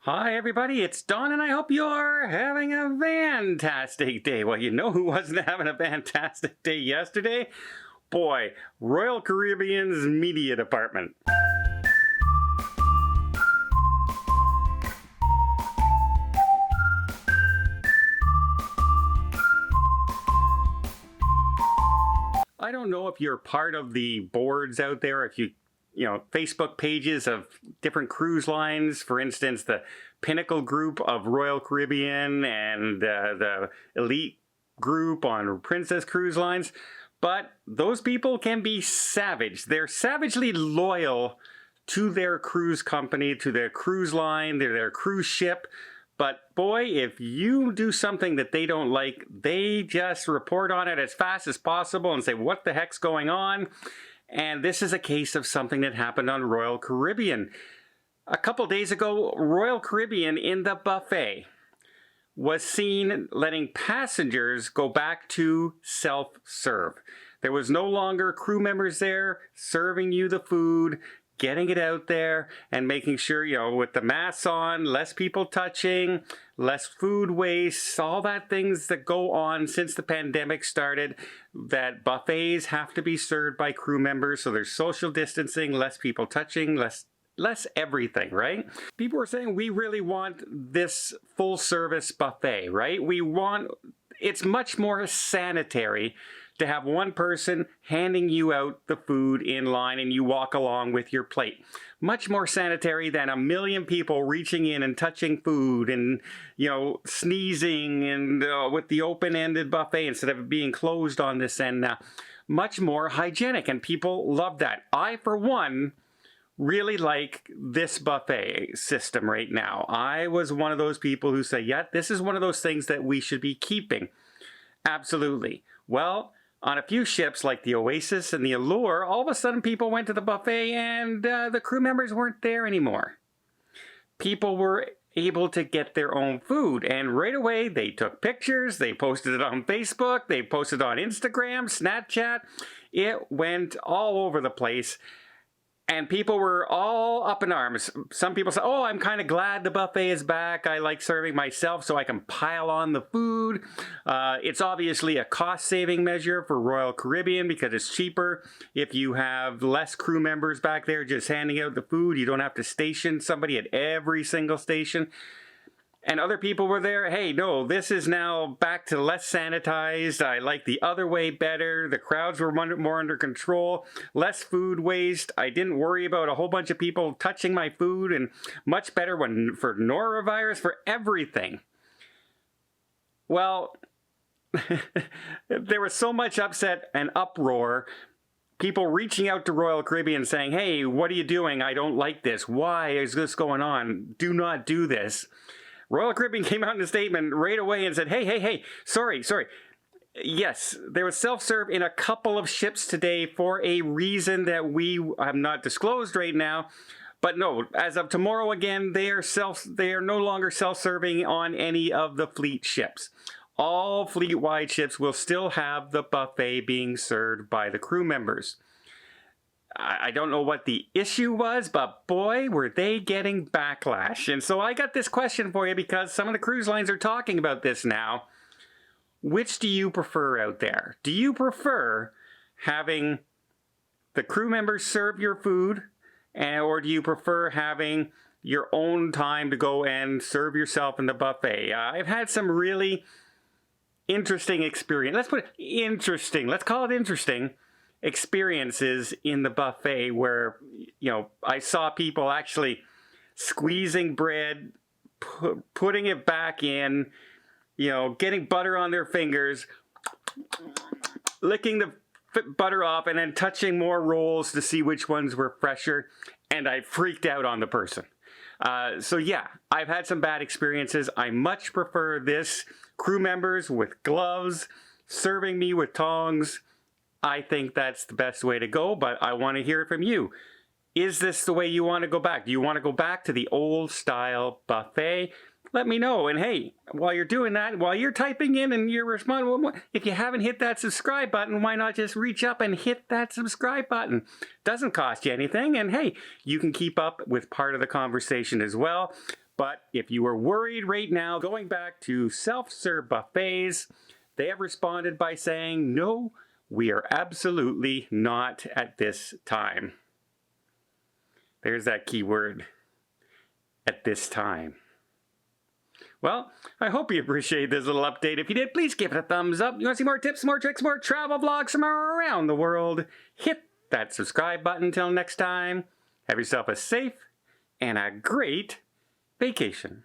Hi everybody, it's Don and I hope you're having a fantastic day. Well, you know who wasn't having a fantastic day yesterday? Boy, Royal Caribbean's media department. I don't know if you're part of the boards out there, if you Facebook pages of different cruise lines. For instance, the Pinnacle group of Royal Caribbean and the Elite group on Princess Cruise Lines. But those people can be savage. They're savagely loyal to their cruise company, to their cruise line, their cruise ship. But boy, if you do something that they don't like, they just report on it as fast as possible and say, what the heck's going on? And this is a case of something that happened on Royal Caribbean. A couple days ago, Royal Caribbean in the buffet was seen letting passengers go back to self-serve. There was no longer crew members there serving you the food, getting it out there and making sure, with the masks on, less people touching, less food waste, all that things that go on since the pandemic started, that buffets have to be served by crew members. So there's social distancing, less people touching, less everything, right? People are saying we really want this full service buffet, right? It's much more sanitary to have one person handing you out the food in line and you walk along with your plate. Much more sanitary than a million people reaching in and touching food and, sneezing and with the open-ended buffet instead of being closed on this end. Much more hygienic, and people love that. I, for one, really like this buffet system right now. I was one of those people who say, yeah, this is one of those things that we should be keeping. Absolutely. Well, on a few ships like the Oasis and the Allure, all of a sudden people went to the buffet and the crew members weren't there anymore. People were able to get their own food, and right away they took pictures, they posted it on Facebook, they posted it on Instagram, Snapchat. It went all over the place. And people were all up in arms. Some people said, oh, I'm kind of glad the buffet is back. I like serving myself so I can pile on the food. It's obviously a cost-saving measure for Royal Caribbean because it's cheaper if you have less crew members back there just handing out the food. You don't have to station somebody at every single station. And other people were there, hey, no, this is now back to less sanitized. I like the other way better. The crowds were more under control, less food waste. I didn't worry about a whole bunch of people touching my food, and much better for norovirus, for everything. Well, there was so much upset and uproar. People reaching out to Royal Caribbean saying, hey, what are you doing? I don't like this. Why is this going on? Do not do this. Royal Caribbean came out in a statement right away and said, hey, sorry. Yes, there was self-serve in a couple of ships today for a reason that we have not disclosed right now. But no, as of tomorrow again, they are no longer self-serving on any of the fleet ships. All fleet-wide ships will still have the buffet being served by the crew members. I don't know what the issue was, but boy, were they getting backlash. And so I got this question for you because some of the cruise lines are talking about this now. Which do you prefer out there? Do you prefer having the crew members serve your food, or do you prefer having your own time to go and serve yourself in the buffet? I've had some really interesting experience. Let's put it interesting. Let's call it interesting. Experiences in the buffet where, I saw people actually squeezing bread, putting it back in, getting butter on their fingers, licking the butter off, and then touching more rolls to see which ones were fresher. And I freaked out on the person. So yeah, I've had some bad experiences. I much prefer this. Crew members with gloves, serving me with tongs. I think that's the best way to go, but I want to hear it from you. Is this the way you want to go back? Do you want to go back to the old style buffet? Let me know. And hey, while you're doing that, while you're typing in and you're responding, if you haven't hit that subscribe button, why not just reach up and hit that subscribe button? Doesn't cost you anything. And hey, you can keep up with part of the conversation as well. But if you are worried right now, going back to self-serve buffets, they have responded by saying, no, we are absolutely not at this time. There's that key word, at this time. Well, I hope you appreciate this little update. If you did, please give it a thumbs up. You want to see more tips, more tricks, more travel vlogs from around the world? Hit that subscribe button. Until next time, have yourself a safe and a great vacation.